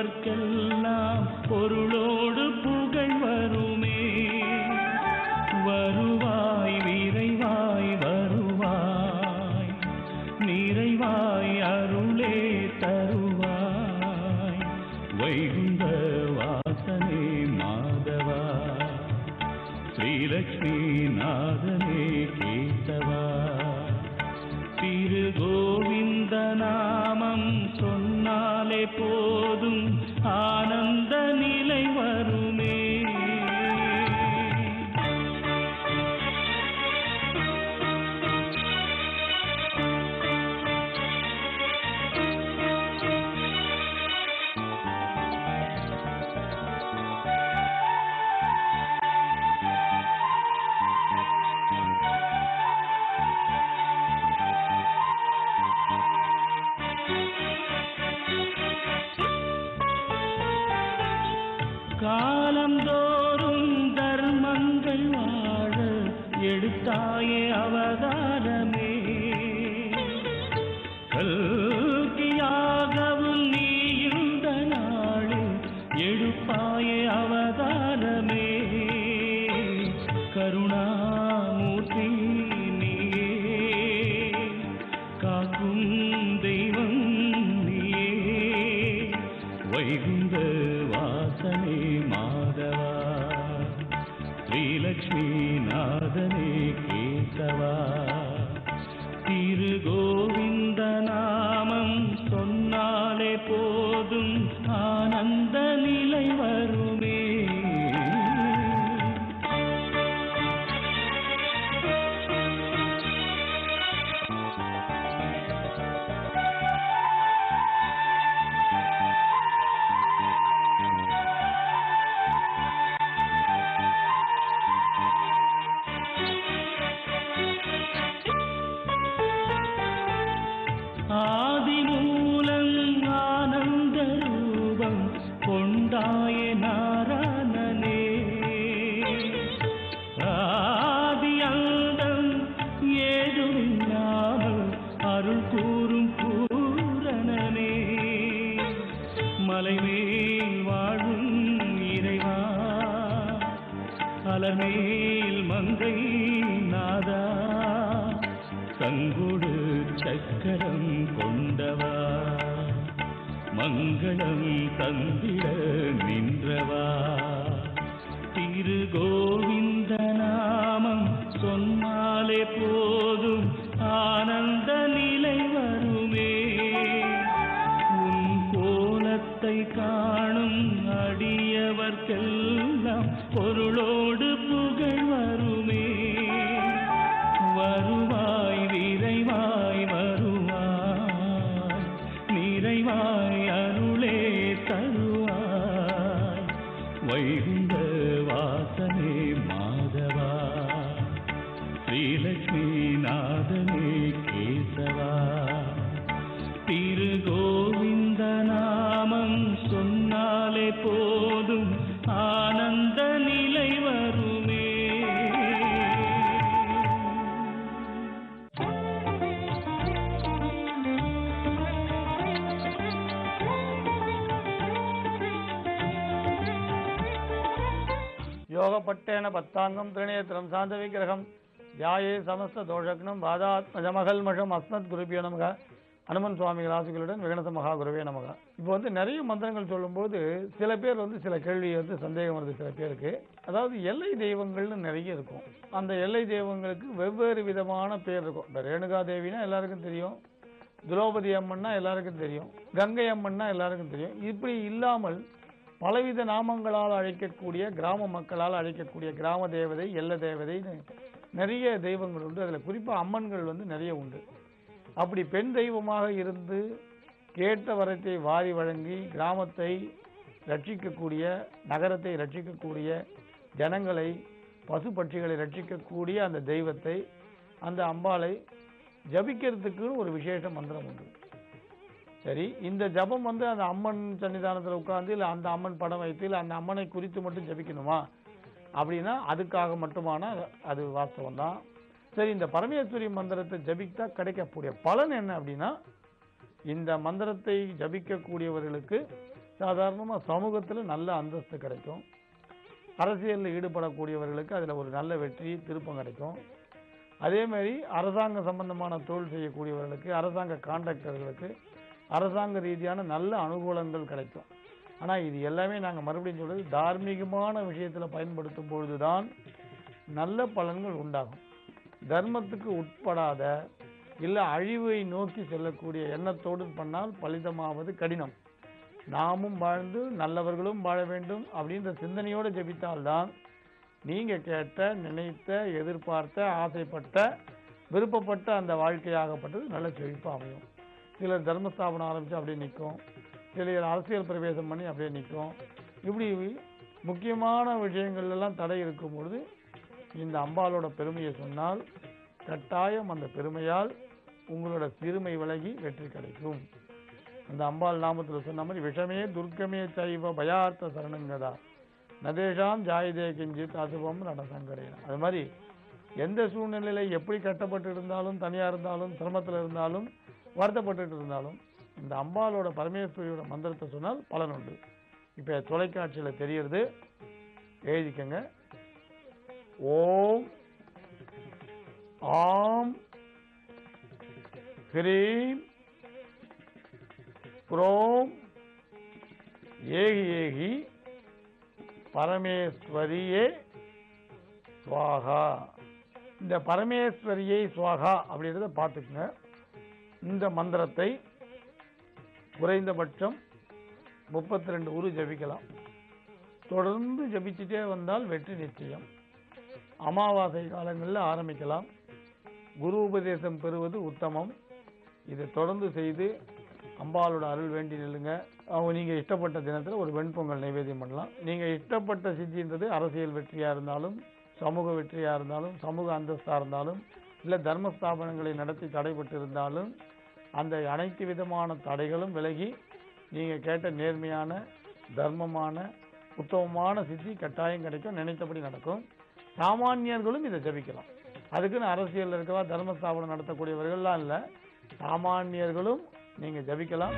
அடியவர்க்கெல்லாம் பொருளோடு புகழ் வருமே. வருவாய் விரைவாய் வருவாய், நிறைவாய் அருளே தருவாய். வைகுந்த வாசனே மாதவா, ஸ்ரீலக்ஷ்மி நாதனே கேசவா. திரு கோவிந்த நாமம் சொன்னாலே போதும் ஆனந்த நிலை வருமே. காலந்தோறும் தர்மங்கள் வாழ எடுத்தாயே அவதாரமே. கல்கியாகவும் நீ இந்த நாளில் எடுப்பாயே அவதாரமே. கருணாமூர்த்தி நீயே, காக்கும் தெய்வம் நீயே. வைகுந்த வாசனே மாதவா, ஸ்ரீலக்ஷ்மி நாதனே கேசவா. திரு கோவிந்த நாமம் சொன்னாலே போதும் ஆனந்த நிலை வருமே. ஆதிமூலம் ஆனந்த ரூபம் கொண்டாயே நாராயணனே. ஆதியந்தம் ஏதுமில்லாமல் அருள் கூறும் பூரணனே. மலைமேல் வாழும் இறைவா, அலமேல் மங்கை நாதா. சங்குடு சக்கரம் கொண்டவா, மங்களம் தந்திட நின்றவா. திரு கோவிந்த நாமம் சொன்னாலே போதும் ஆனந்த நிலை வருமே. உன் கோலத்தை காணும் அடியவர்க்கெல்லாம் பொருளோடு புகழ் வருமே. வருவாய் விரைவாய் வருவாய், நிறைவாய் அருளே தருவாய். வைகுந்த வாசனே மாதவா, ஸ்ரீலக்ஷ்மி நாதனே கேசவா. திரு கோவிந்த நாமம் சொன்னாலே போதும் ஆனந்த நிலை வருமே. யோகப்பட்டேன பத்தாங்கம் திரிநேத்திரம் சாந்த விக்கிரகம் தியாயே சமஸ்த தோஷக்னம் பாதாத்மஜமகல்மஷம் அஸ்மத் குருபியோ நமக. அனுமன் சுவாமிகள் ஆசிகளுடன் விகனச மகா குருவே நமக. இப்போ நிறைய மந்திரங்கள் சொல்லும்போது சில பேர் சில கேள்வி சந்தேகம் வருது சில பேருக்கு. அதாவது எல்லை தெய்வங்கள்னு நிறைய இருக்கும். அந்த எல்லை தெய்வங்களுக்கு வெவ்வேறு விதமான பேர் இருக்கும். இப்போ ரேணுகா தேவினா எல்லாருக்கும் தெரியும், திரௌபதி அம்மன்னா எல்லாருக்கும் தெரியும், கங்கை அம்மன்னா எல்லாருக்கும் தெரியும். இப்படி இல்லாமல் பலவித நாமங்களால் அழைக்கக்கூடிய, கிராம மக்களால் அழைக்கக்கூடிய கிராம தேவதை, எல்ல தேவதைன்னு நிறைய தெய்வங்கள் உண்டு. அதில் குறிப்பாக அம்மன்கள் நிறைய உண்டு. அப்படி பெண் தெய்வமாக இருந்து கேட்ட வரத்தை வாரி வழங்கி கிராமத்தை ரட்சிக்கக்கூடிய, நகரத்தை ரட்சிக்கக்கூடிய, ஜனங்களை பசு பட்சிகளை ரட்சிக்கக்கூடிய அந்த தெய்வத்தை, அந்த அம்பாளை ஜபிக்கிறதுக்குன்னு ஒரு விசேஷ மந்திரம் உண்டு. சரி, இந்த ஜபம் அந்த அம்மன் சன்னிதானத்தில் உட்கார்ந்து இல்லை அந்த அம்மன் படம் வைத்து இல்லை அந்த அம்மனை குறித்து மட்டும் ஜபிக்கணுமா அப்படின்னா அதுக்காக மட்டுமான அது வாஸ்தவம் தான். சரி, இந்த பரமேஸ்வரி மந்திரத்தை ஜபித்தா கிடைக்கக்கூடிய பலன் என்ன அப்படின்னா, இந்த மந்திரத்தை ஜபிக்கக்கூடியவர்களுக்கு சாதாரணமாக சமூகத்தில் நல்ல அந்தஸ்து கிடைக்கும். அரசியலில் ஈடுபடக்கூடியவர்களுக்கு அதில் ஒரு நல்ல வெற்றி திருப்பம் கிடைக்கும். அதே மாதிரி அரசாங்க சம்பந்தமான தொழில் செய்யக்கூடியவர்களுக்கு, அரசாங்க கான்ட்ராக்டர்களுக்கு அரசாங்க ரீதியான நல்ல அனுகூலங்கள் கிடைக்கும். ஆனால் இது எல்லாமே நாங்கள் மறுபடியும் சொல்றது தார்மீகமான விஷயத்தில் பயன்படுத்தும் பொழுதுதான் நல்ல பலன்கள் உண்டாகும். தர்மத்துக்கு உட்படாத இல்லை அழிவை நோக்கி செல்லக்கூடிய எண்ணத்தோடு பண்ணால் பலிதமாவது கடினம். நாமும் வாழ்ந்து நல்லவர்களும் வாழ வேண்டும் அப்படின்ற சிந்தனையோடு ஜெபித்தால்தான் நீங்கள் கேட்ட, நினைத்த, எதிர்பார்த்த, ஆசைப்பட்ட, விருப்பப்பட்ட அந்த வாழ்க்கையாகப்பட்டது நல்ல செழிப்பாக அமையும். சிலர் தர்மஸ்தாபனம் ஆரம்பித்து அப்படியே நிற்கும், சிலர் அரசியல் பிரவேசம் பண்ணி அப்படியே நிற்கும். இப்படி முக்கியமான விஷயங்கள்லாம் தடை இருக்கும் பொழுது இந்த அம்பாளோட பெருமையை சொன்னால் கட்டாயம் அந்த பெருமையால் உங்களோட சிறுமை விலகி வெற்றி கிடைக்கும். அந்த அம்பாள் நாமத்தில் சொன்ன மாதிரி விஷமே துர்க்கமே சைவ பயார்த்த சரணங்கதா நதேஷாம் ஜாயுதே கிஞ்சித் அசுபம் ரணசங்கரேன. அது மாதிரி எந்த சூழ்நிலையில எப்படி கட்டப்பட்டு இருந்தாலும், தனியாக இருந்தாலும், சிரமத்தில் இருந்தாலும், வருத்தப்பட்டு இருந்தாலும் இந்த அம்பாளோட பரமேஸ்வரியோட மந்திரத்தை சொன்னால் பலன் உண்டு. இப்போ தொலைக்காட்சியில் தெரியறது, எழுதிக்கங்க. ஓம் ஆம் ஹ்ரீம் க்ரோம் ஏகி ஏகி பரமேஸ்வரியே ஸ்வாகா. இந்த பரமேஸ்வரியை ஸ்வாகா அப்படின்றத பார்த்துக்குங்க. இந்த மந்திரத்தை குறைந்தபட்சம் 32 உரு ஜபிக்கலாம். தொடர்ந்து ஜபிச்சுட்டே வந்தால் வெற்றி நிச்சயம். அமாவாசை காலங்களில் ஆரம்பிக்கலாம். குரு உபதேசம் பெறுவது உத்தமம். இதை தொடர்ந்து செய்து அம்பாளோட அருள் வேண்டி நில்லுங்க. அவங்க நீங்கள் இஷ்டப்பட்ட தினத்தில் ஒரு வெண்பொங்கல் நைவேத்தியம் பண்ணலாம். நீங்கள் இஷ்டப்பட்ட சித்தின்றது அரசியல் வெற்றியாக இருந்தாலும், சமூக வெற்றியாக இருந்தாலும், சமூக அந்தஸ்தாக இருந்தாலும், இல்லை தர்மஸ்தாபனங்களை நடத்தி தடைபட்டு இருந்தாலும் அந்த அனைத்து விதமான தடைகளும் விலகி நீங்கள் கேட்ட நேர்மையான, தர்மமான, உத்தமமான சித்தி கட்டாயம் கிடைக்கும். நினைத்தபடி நடக்கும். சாமானியர்களும் இதை ஜபிக்கலாம். அதுக்குன்னு அரசியல் இருக்கவா, தர்மஸ்தாபனம் நடத்தக்கூடியவர்கள்லாம் இல்லை, சாமானியர்களும் நீங்கள் ஜபிக்கலாம்.